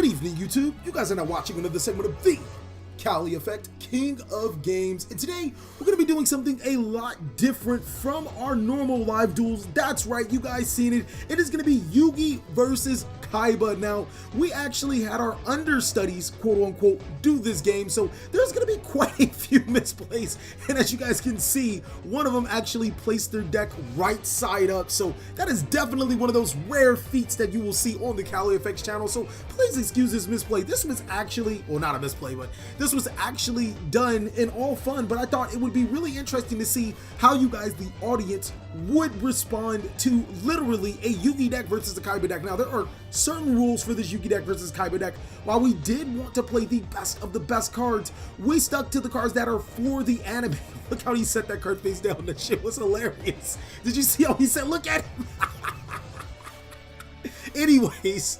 Good evening, YouTube. You guys are now watching another segment of TheCaliEffect, King of Games, and today we're going to be doing something a lot different from our normal live duels. That's right, you guys seen it. It is going to be Yugi versus Kaiba. Now, we actually had our understudies, quote unquote, do this game, so there's going to be quite a few misplays, and as you guys can see, one of them actually placed their deck right side up, so that is definitely one of those rare feats that you will see on the TheCaliEffect channel, so please excuse this misplay. This was actually, well, not a misplay, but this was actually done in all fun, but I thought it would be really interesting to see how you guys, the audience, would respond to literally a Yugi deck versus a Kaiba deck. Now, there are certain rules for this Yugi deck versus Kaiba deck. While we did want to play the best of the best cards, we stuck to the cards that are for the anime. Look how he set that card face down. That shit was hilarious. Did you see how he said, look at him? Anyways.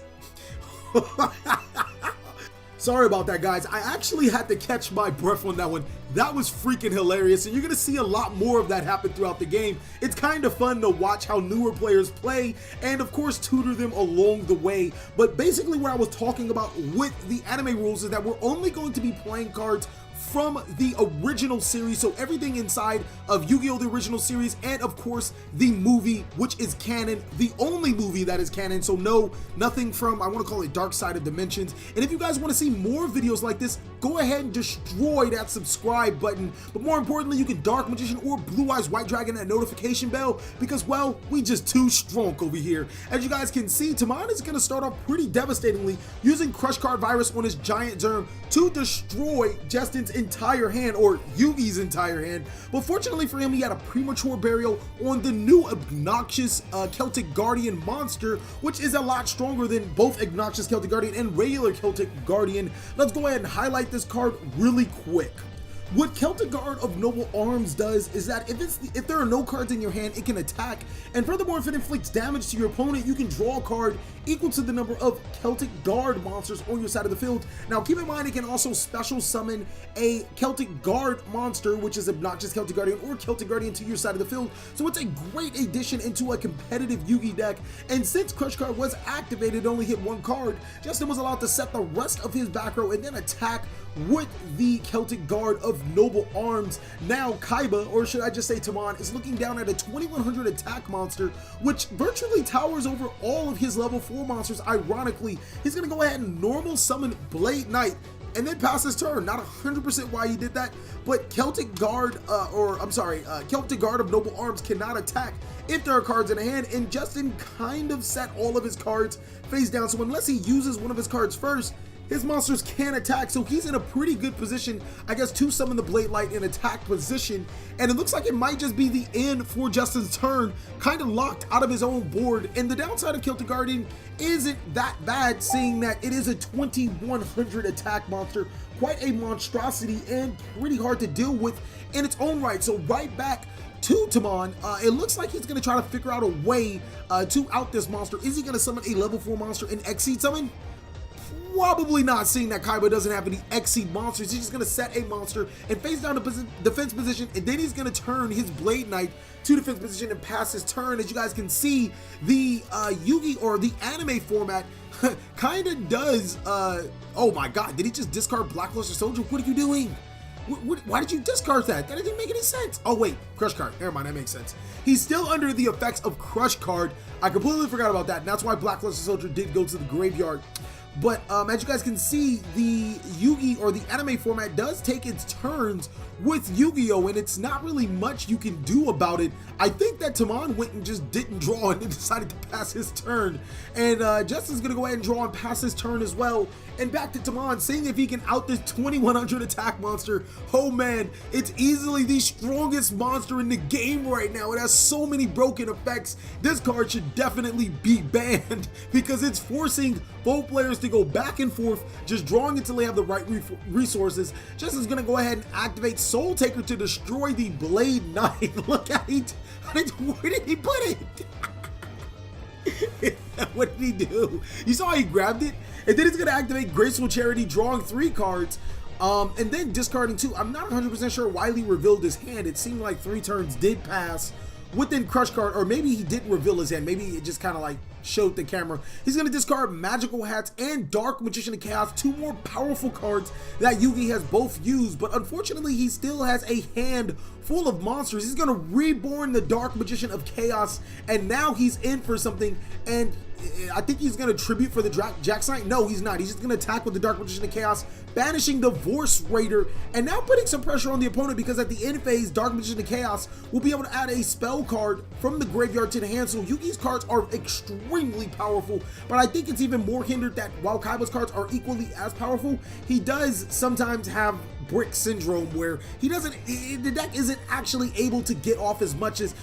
Sorry about that, guys. I actually had to catch my breath on that one. That was freaking hilarious, and you're gonna see a lot more of that happen throughout the game. It's kind of fun to watch how newer players play, and of course tutor them along the way. But basically what I was talking about with the anime rules is that we're only going to be playing cards from the original series, so everything inside of Yu-Gi-Oh! The original series, and of course the movie, which is canon, the only movie that is canon, so no, nothing from, I want to call it Dark Side of Dimensions. And if you guys want to see more videos like this, go ahead and destroy that subscribe button, but more importantly, you can Dark Magician or Blue Eyes White Dragon that notification bell, because, well, we just too strong over here. As you guys can see, Taman is going to start off pretty devastatingly, using Crush Card Virus on his Giant Zerm to destroy Justin's entire hand, or Yugi's entire hand, but fortunately for him, he had a premature burial on the new obnoxious Celtic Guardian monster, which is a lot stronger than both obnoxious Celtic Guardian and regular Celtic Guardian. Let's go ahead and highlight this card really quick. What Celtic Guard of Noble Arms does is that if there are no cards in your hand, it can attack, and furthermore, if it inflicts damage to your opponent, you can draw a card equal to the number of Celtic Guard monsters on your side of the field. Now, keep in mind, it can also special summon a Celtic Guard monster, which is obnoxious Celtic Guardian or Celtic Guardian, to your side of the field, so it's a great addition into a competitive Yugi deck. And since Crush Card was activated, it only hit one card, Justin was allowed to set the rest of his back row and then attack with the Celtic Guard of Noble Arms. Now Kaiba, or should I just say Taman, is looking down at a 2100 attack monster, which virtually towers over all of his level 4 monsters. Ironically, he's gonna go ahead and normal summon Blade Knight and then pass his turn. Not 100% why he did that, but Celtic Guard, Celtic Guard of Noble Arms cannot attack if there are cards in a hand, and Justin kind of set all of his cards face down, so unless he uses one of his cards first, his monsters can attack, so he's in a pretty good position, I guess, to summon the Blade Light in attack position, and it looks like it might just be the end for Justin's turn, kind of locked out of his own board. And the downside of Celtic Guardian isn't that bad, seeing that it is a 2100 attack monster, quite a monstrosity and pretty hard to deal with in its own right. So right back to Taman, it looks like he's going to try to figure out a way to out this monster. Is he going to summon a level 4 monster in Exceed Summon? Probably not, seeing that Kaiba doesn't have any Exceed monsters. He's just going to set a monster and face down the defense position, and then he's going to turn his Blade Knight to defense position and pass his turn. As you guys can see, the Yugi, or the anime format, kind of does, oh my god, did he just discard Blackluster Soldier? What are you doing? Why did you discard that? That didn't make any sense. Oh wait, Crush Card. Never mind, that makes sense. He's still under the effects of Crush Card. I completely forgot about that, and that's why Blackluster Soldier did go to the graveyard. But as you guys can see, the Yugi, or the anime format, does take its turns with Yu-Gi-Oh, and it's not really much you can do about it. I think that Taman went and just didn't draw and then decided to pass his turn, and Justin's gonna go ahead and draw and pass his turn as well. And back to Taman, seeing if he can out this 2100 attack monster. Oh man, it's easily the strongest monster in the game right now. It has so many broken effects. This card should definitely be banned because it's forcing both players to go back and forth, just drawing until they have the right resources. Justin's gonna go ahead and activate Soul Taker to destroy the Blade Knight. Look at it. Where did he put it? What did he do? You saw he grabbed it, and then he's gonna activate Graceful Charity, drawing 3 cards, and then discarding 2. I'm not 100% sure why he revealed his hand. It seemed like 3 turns did pass within Crush Card, or maybe he didn't reveal his hand. Maybe it just kind of like showed the camera. He's going to discard Magical Hats and Dark Magician of Chaos, two more powerful cards that Yugi has both used, but unfortunately he still has a hand full of monsters. He's going to reborn the Dark Magician of Chaos, and now he's in for something, and I think he's going to tribute for the Jack Knight. No, he's not. He's just going to attack with the Dark Magician of Chaos, banishing the Vorse Raider, and now putting some pressure on the opponent, because at the end phase, Dark Magician of Chaos will be able to add a spell card from the graveyard to the hand. So Yugi's cards are extremely powerful, but I think it's even more hindered that while Kaiba's cards are equally as powerful, he does sometimes have brick syndrome, where the deck isn't actually able to get off as much as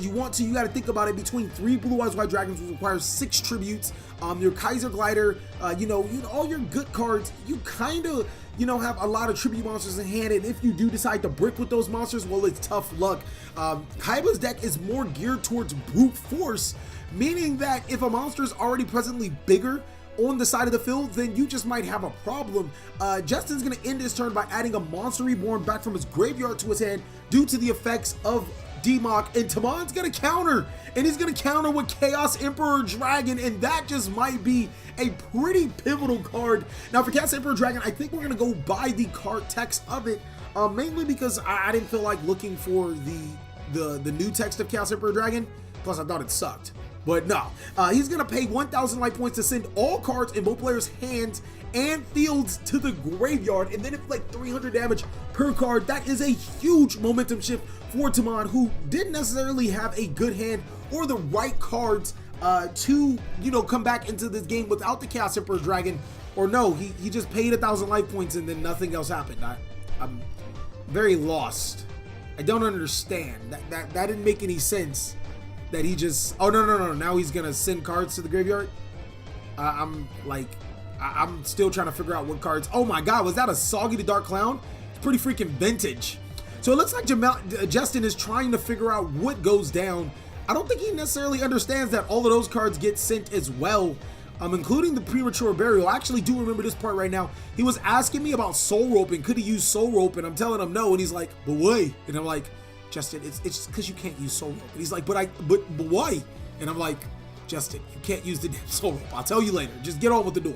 you want to. You got to think about it. Between 3 Blue Eyes White Dragons, which requires 6 tributes, your Kaiser Glider, you know, all your good cards, you kind of, you know, have a lot of tribute monsters in hand, and if you do decide to brick with those monsters, well, it's tough luck. Kaiba's deck is more geared towards brute force, meaning that if a monster is already presently bigger on the side of the field, then you just might have a problem. Justin's gonna end his turn by adding a Monster Reborn back from his graveyard to his hand due to the effects of Demok, and Taman's gonna counter, and he's gonna counter with Chaos Emperor Dragon, and that just might be a pretty pivotal card. Now for Chaos Emperor Dragon, I think we're gonna go by the card text of it, mainly because I didn't feel like looking for the new text of Chaos Emperor Dragon, plus I thought it sucked. But no, he's gonna pay 1,000 life points to send all cards in both players' hands and fields to the graveyard, and then inflict 300 damage per card. That is a huge momentum shift for Taman, who didn't necessarily have a good hand or the right cards to, you know, come back into this game without the Chaos Emperor Dragon. Or no, he just paid 1,000 life points and then nothing else happened. I'm very lost. I don't understand. That didn't make any sense. That he just, oh no, now he's gonna send cards to the graveyard. I'm still trying to figure out what cards. Oh my god, was that a Soggy the Dark Clown? It's pretty freaking vintage. So it looks like Justin is trying to figure out what goes down. I don't think he necessarily understands that all of those cards get sent as well, including the Premature Burial. I actually do remember this part right now. He was asking me about Soul Rope and could he use Soul Rope, and I'm telling him no, and he's like, but wait, and I'm like, Justin, it's just because you can't use Soul Rope. And he's like, but why? And I'm like, Justin, you can't use the damn Soul Rope. I'll tell you later. Just get on with the duel.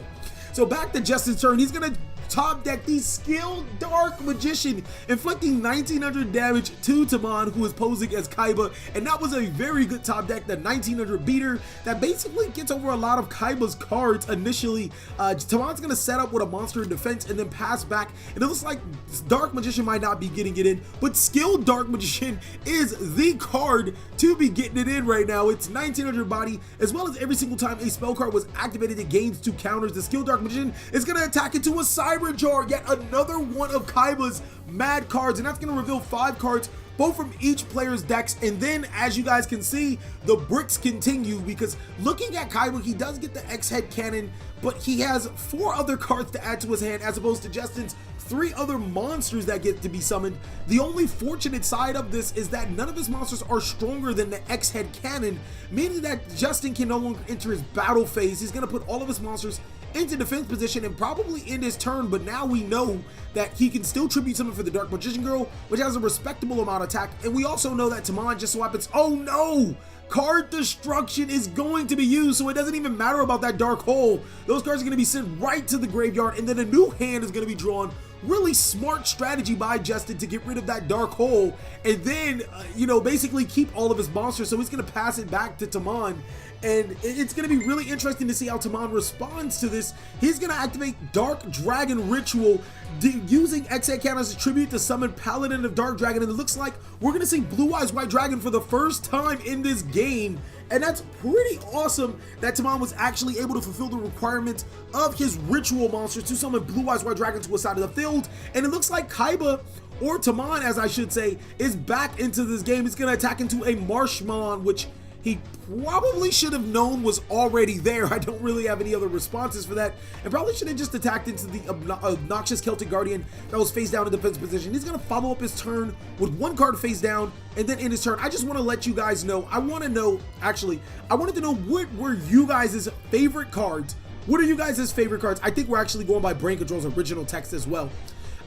So back to Justin's turn. He's gonna top deck the Skilled Dark Magician, inflicting 1900 damage to Taman, who is posing as Kaiba, and that was a very good top deck, the 1900 beater that basically gets over a lot of Kaiba's cards initially. Taman's gonna set up with a monster in defense and then pass back, and it looks like Dark Magician might not be getting it in, but Skilled Dark Magician is the card to be getting it in right now. It's 1900 body, as well as every single time a spell card was activated, it gains 2 counters. The Skilled Dark Magician is gonna attack into a Cyber Jar, yet another one of Kaiba's mad cards, and that's going to reveal 5 cards, both from each player's decks. And then, as you guys can see, the bricks continue, because looking at Kaiba, he does get the X-Head Cannon, but he has 4 other cards to add to his hand, as opposed to Justin's 3 other monsters that get to be summoned. The only fortunate side of this is that none of his monsters are stronger than the X-Head Cannon, meaning that Justin can no longer enter his battle phase. He's going to put all of his monsters into defense position and probably end his turn, but now we know that he can still tribute summon for the Dark Magician Girl, which has a respectable amount of attack, and we also know that Taman just so happens, oh no! Card destruction is going to be used, so it doesn't even matter about that dark hole. Those cards are going to be sent right to the graveyard, and then a new hand is going to be drawn. Really smart strategy by Justin to get rid of that dark hole, and then, you know, basically keep all of his monsters, so he's going to pass it back to Taman. And it's going to be really interesting to see how Taman responds to this. He's going to activate Dark Dragon Ritual, using X-Head Cannon as a tribute to summon Paladin of Dark Dragon, and it looks like we're going to see Blue Eyes White Dragon for the first time in this game. And that's pretty awesome that Taman was actually able to fulfill the requirements of his ritual monsters to summon Blue Eyes White Dragon to a side of the field. And it looks like Kaiba, or Taman as I should say, is back into this game. He's going to attack into a Marshmallow, which he probably should have known was already there. I don't really have any other responses for that, and probably should have just attacked into the obnoxious Celtic Guardian that was face down in defense position. He's going to follow up his turn with 1 card face down, and then in his turn, I just want to let you guys know, I wanted to know what were you guys' favorite cards. What are you guys' favorite cards? I think we're actually going by Brain Control's original text as well.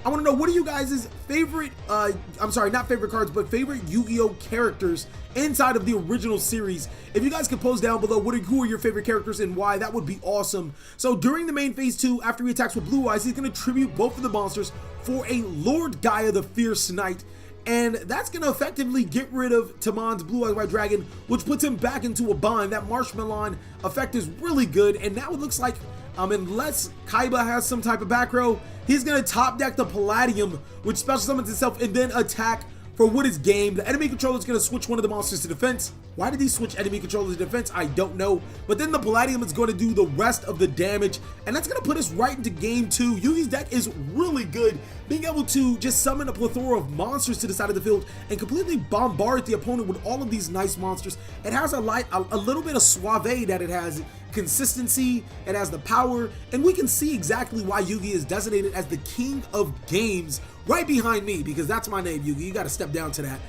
I want to know, what are you guys' favorite, I'm sorry, not favorite cards, but favorite Yu-Gi-Oh characters inside of the original series? If you guys could post down below who are your favorite characters and why, that would be awesome. So during the main phase 2, after he attacks with Blue Eyes, he's going to tribute both of the monsters for a Lord Gaia the Fierce Knight. And that's going to effectively get rid of Taman's Blue Eyes White Dragon, which puts him back into a bind. That Marshmallow effect is really good. And now it looks like, unless Kaiba has some type of back row, he's going to top deck the Palladium, which special summons itself and then attack for what is game. The enemy controller is going to switch one of the monsters to defense. Why did he switch enemy controller to defense? I don't know. But then the Palladium is going to do the rest of the damage, and that's going to put us right into game 2. Yugi's deck is really good, being able to just summon a plethora of monsters to the side of the field and completely bombard the opponent with all of these nice monsters. It has a little bit of suave that it has. Consistency, it has the power, and we can see exactly why Yugi is designated as the king of games right behind me, because that's my name, Yugi. You got to step down to that.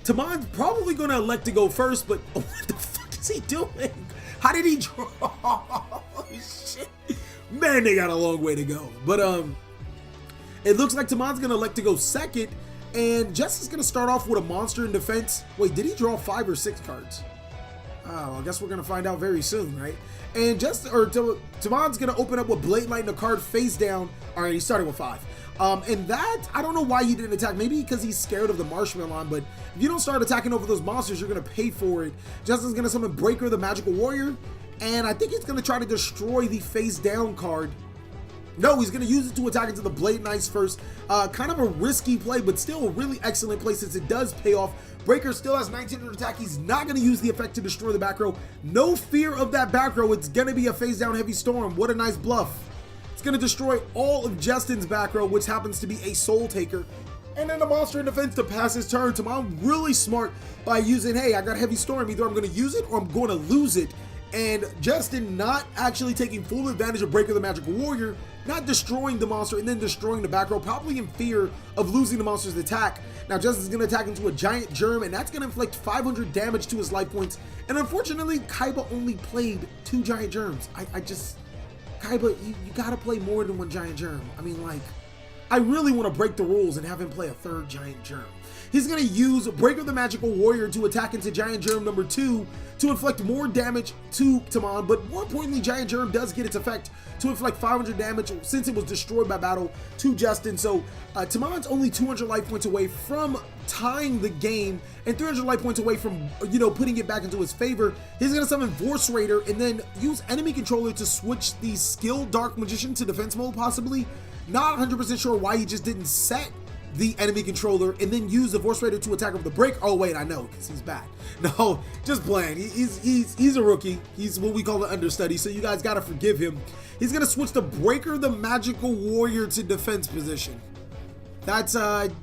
Taman's probably going to elect to go first, but what the fuck is he doing? How did he draw? Oh, shit. Man, they got a long way to go. But it looks like Taman's going to elect to go second, and Jess is going to start off with a monster in defense. Wait, did he draw 5 or 6 cards? Oh, I guess we're gonna find out very soon, right? And Taman's gonna open up with Blade Light and a card face down. All right, he started with 5. And that, I don't know why he didn't attack. Maybe because he's scared of the Marshmallow, but if you don't start attacking over those monsters, you're gonna pay for it. Justin's gonna summon Breaker, the Magical Warrior, and I think he's gonna try to destroy the face down card. No, he's going to use it to attack into the Blade Knights first. Kind of a risky play, but still a really excellent play since it does pay off. Breaker still has 1900 attack. He's not going to use the effect to destroy the back row. No fear of that back row. It's going to be a face down Heavy Storm. What a nice bluff. It's going to destroy all of Justin's back row, which happens to be a Soul Taker. And then the monster in defense to pass his turn. Taman really smart by using, hey, I got Heavy Storm. Either I'm going to use it or I'm going to lose it. And Justin not actually taking full advantage of Breaker the Magical Warrior, not destroying the monster and then destroying the back row, probably in fear of losing the monster's attack. Now Justin's going to attack into a Giant Germ, and that's going to inflict 500 damage to his life points. And unfortunately, Kaiba only played 2 Giant Germs. Kaiba, you got to play more than 1 Giant Germ. I mean, like, I really want to break the rules and have him play a 3rd Giant Germ. He's going to use Breaker the Magical Warrior to attack into Giant Germ number 2 to inflict more damage to Taman, but more importantly, Giant Germ does get its effect to inflict 500 damage since it was destroyed by battle to Justin. So Taman's only 200 life points away from tying the game and 300 life points away from, putting it back into his favor. He's going to summon Force Raider and then use enemy controller to switch the Skilled Dark Magician to defense mode, possibly. Not 100% sure why he just didn't set the enemy controller and then use the Force Raider to attack over the break. Oh wait, I know, because he's bad. No, just playing. He's a rookie. He's what we call an understudy, so you guys gotta forgive him. He's gonna switch the Breaker the Magical Warrior to defense position. That's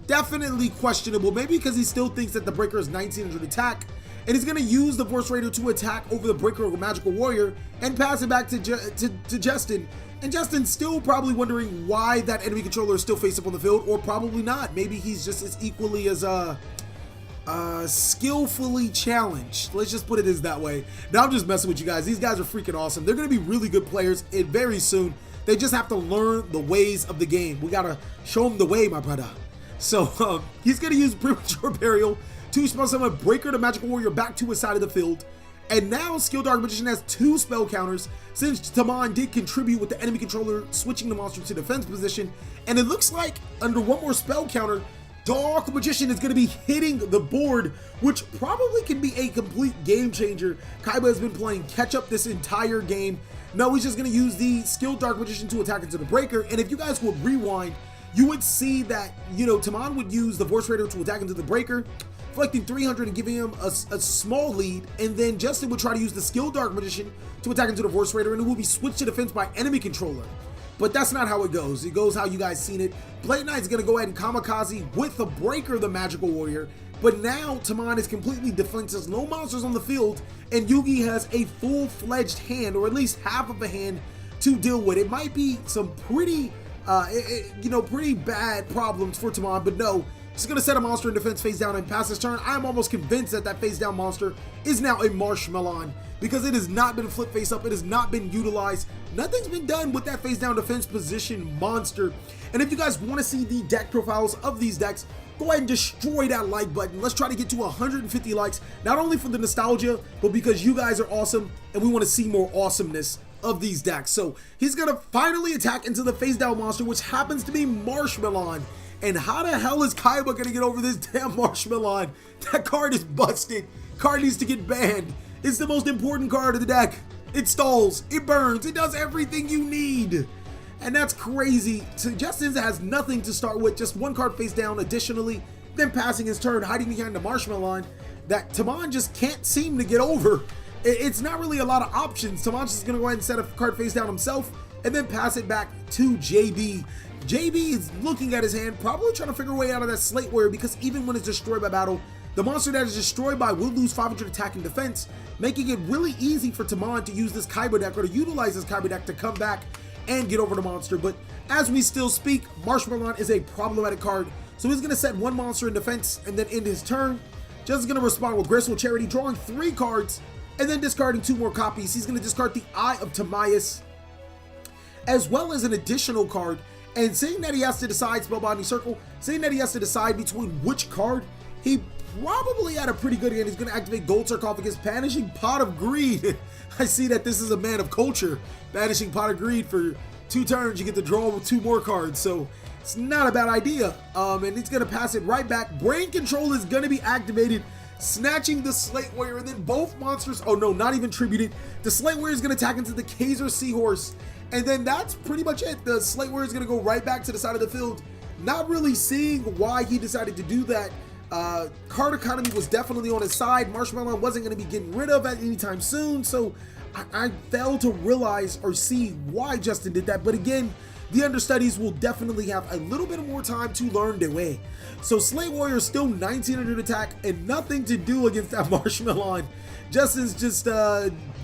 definitely questionable. Maybe because he still thinks that the Breaker is 1900 attack, and he's gonna use the Force Raider to attack over the Breaker of Magical Warrior and pass it back to Justin. And Justin's still probably wondering why that enemy controller is still face up on the field, or probably not. Maybe he's just as equally as skillfully challenged. Let's just put it as that way. Now I'm just messing with you guys. These guys are freaking awesome. They're going to be really good players and very soon. They just have to learn the ways of the game. We got to show them the way, my brother. So he's going to use Premature Burial to spell summon Breaker the Magical Warrior back to his side of the field. And now Skilled Dark Magician has 2 spell counters since Taman did contribute with the enemy controller switching the monster to defense position. And it looks like under 1 more spell counter, Dark Magician is going to be hitting the board, which probably can be a complete game changer. Kaiba has been playing catch up this entire game. No, he's just going to use the Skilled Dark Magician to attack into the Breaker. And if you guys would rewind, you would see that, Taman would use the Force Raider to attack into the Breaker, inflicting 300 and giving him a small lead, and then Justin would try to use the Skilled Dark Magician to attack into the Force Raider, and it will be switched to defense by enemy controller. But that's not how it goes. It goes how you guys seen it. Blade Knight's gonna go ahead and kamikaze with the Breaker, the Magical Warrior, but now Taman is completely defenseless, no monsters on the field, and Yugi has a full-fledged hand, or at least half of a hand, to deal with. It might be some pretty, pretty bad problems for Taman, but no. He's going to set a monster in defense face down and pass his turn. I'm almost convinced that that face down monster is now a Marshmallow. because it has not been flip face up, it has not been utilized, nothing's been done with that face down defense position monster. And if you guys want to see the deck profiles of these decks, go ahead and destroy that like button. Let's try to get to 150 likes, not only for the nostalgia, but because you guys are awesome and we want to see more awesomeness of these decks. So he's gonna finally attack into the face down monster, which happens to be Marshmallow. And how the hell is Kaiba gonna get over this damn Marshmallow? That card is busted. Card needs to get banned. It's the most important card of the deck. It stalls, it burns, it does everything you need. And that's crazy. So Justin has nothing to start with, just one card face down additionally, then passing his turn, hiding behind the Marshmallow that Taman just can't seem to get over. It's not really a lot of options. Taman's just gonna go ahead and set a card face down himself and then pass it back to JB. JB is looking at his hand, probably trying to figure a way out of that Slate Warrior, because even when it's destroyed by battle, the monster that is destroyed by will lose 500 attack and defense, making it really easy for Taman to use this Kaiba deck, or to utilize this Kaiba deck to come back and get over the monster. But as we still speak, Marshmallow is a problematic card, so he's gonna set one monster in defense and then end his turn. Just gonna respond with Graceful Charity, drawing 3 cards, and then discarding 2 more copies. He's gonna discard the Eye of Timaeus, as well as an additional card. And seeing that he has to decide, Spellbinding Circle, seeing that he has to decide between which card, he probably had a pretty good hand. He's going to activate Gold Sarcophagus, Banishing Pot of Greed. I see that this is a man of culture. Banishing Pot of Greed for 2 turns, you get to draw 2 more cards, so it's not a bad idea. And he's going to pass it right back. Brain Control is going to be activated, snatching the Slate Warrior, and then both monsters, oh no, not even tributed. The Slate Warrior is going to attack into the Kaiser Seahorse. And then that's pretty much it. The Slate Warrior is going to go right back to the side of the field. Not really seeing why he decided to do that. Card economy was definitely on his side. Marshmallow wasn't going to be getting rid of at any time soon. So I failed to realize or see why Justin did that. But again, the understudies will definitely have a little bit more time to learn their way. So Slate Warrior is still 1900 attack and nothing to do against that Marshmallow. Justin's just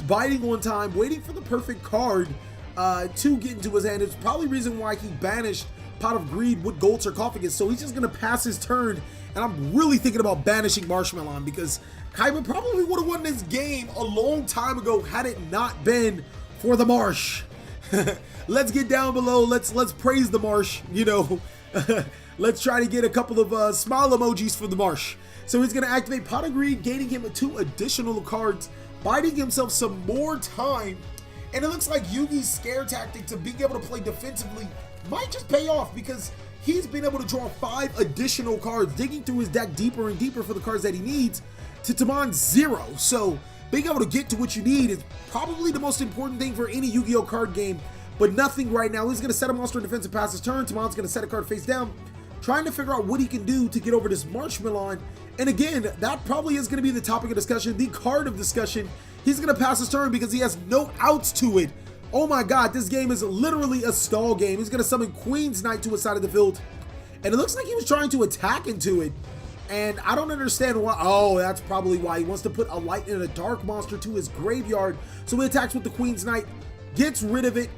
biding on time, waiting for the perfect card to get into his hand. It's probably the reason why he banished Pot of Greed with Gold Sarcophagus. So he's just going to pass his turn, and I'm really thinking about banishing Marshmallow, because Kaiba probably would have won this game a long time ago had it not been for the Marsh. Let's get down below, let's praise the Marsh, you know. Let's try to get a couple of smile emojis for the Marsh. So he's going to activate Pot of Greed, gaining him 2 additional cards, biding himself some more time. And it looks like Yugi's scare tactic to being able to play defensively might just pay off, because he's been able to draw 5 additional cards, digging through his deck deeper and deeper for the cards that he needs, to Taman's 0. So being able to get to what you need is probably the most important thing for any Yu-Gi-Oh card game, but nothing right now. He's going to set a monster in defense and pass his turn. Taman's going to set a card face down, trying to figure out what he can do to get over this Marshmallow. And again, that probably is going to be the topic of discussion, the card of discussion. He's going to pass his turn because he has no outs to it. Oh my god, this game is literally a stall game. He's going to summon Queen's Knight to his side of the field. And it looks like he was trying to attack into it. And I don't understand why. Oh, that's probably why. He wants to put a light and a dark monster to his graveyard. So he attacks with the Queen's Knight, gets rid of it.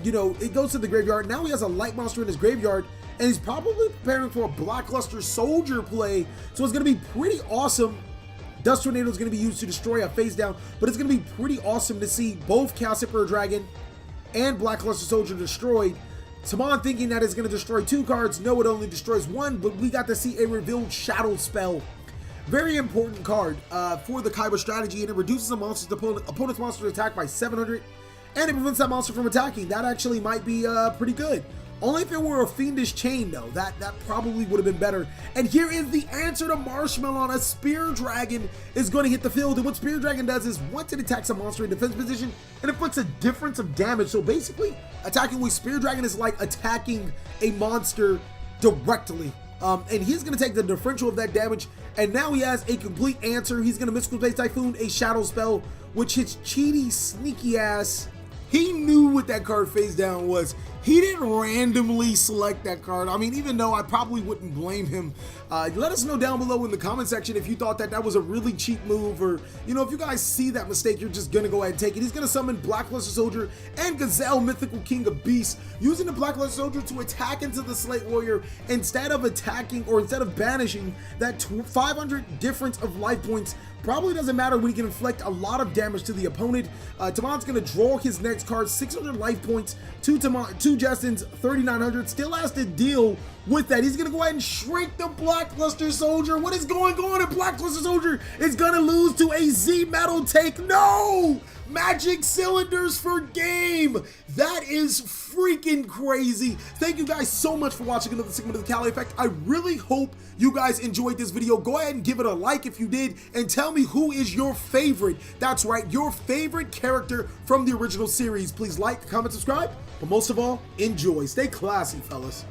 You know, it goes to the graveyard. Now he has a light monster in his graveyard, and he's probably preparing for a Blackluster Soldier play. So it's going to be pretty awesome. Dust Tornado is going to be used to destroy a face down, but it's going to be pretty awesome to see both Chaos Emperor Dragon and Blackluster Soldier destroyed. Taman thinking that it's going to destroy 2 cards. No, it only destroys 1, but we got to see a revealed Shadow Spell. Very important card for the Kaiba strategy, and it reduces a monster's opponent's monster's attack by 700, and it prevents that monster from attacking. That actually might be pretty good. Only if it were a Fiendish Chain, though. That probably would have been better. And here is the answer to Marshmallow. A Spear Dragon is going to hit the field. And what Spear Dragon does is, once it attacks a monster in defense position, it inflicts a difference of damage. So basically, attacking with Spear Dragon is like attacking a monster directly. And he's going to take the differential of that damage. And now he has a complete answer. He's going to Mystical Space Typhoon, a Shadow Spell, which hits cheaty, sneaky ass. He knew what that card face down was. He didn't randomly select that card. I mean, even though I probably wouldn't blame him. Let us know down below in the comment section if you thought that that was a really cheap move, or, you know, if you guys see that mistake, you're just gonna go ahead and take it. He's gonna summon Blackluster Soldier and Gazelle, Mythical King of Beasts, using the Blackluster Soldier to attack into the Slate Warrior instead of attacking, or instead of banishing that 500 difference of life points Probably doesn't matter when he can inflict a lot of damage to the opponent. Tamon's going to draw his next card, 600 life points, two Justin's 3,900. Still has to deal with that. He's going to go ahead and shrink the Blackluster Soldier. What is going on? And Blackluster Soldier is going to lose to a Z-Metal take. No! Magic cylinders for game. That is freaking crazy. Thank you guys so much for watching another segment of the TheCaliEffect. I really hope you guys enjoyed this video. Go ahead and give it a like if you did, and tell me who is your favorite. That's right, your favorite character from the original series. Please like, comment, subscribe, but most of all, enjoy. Stay classy, fellas.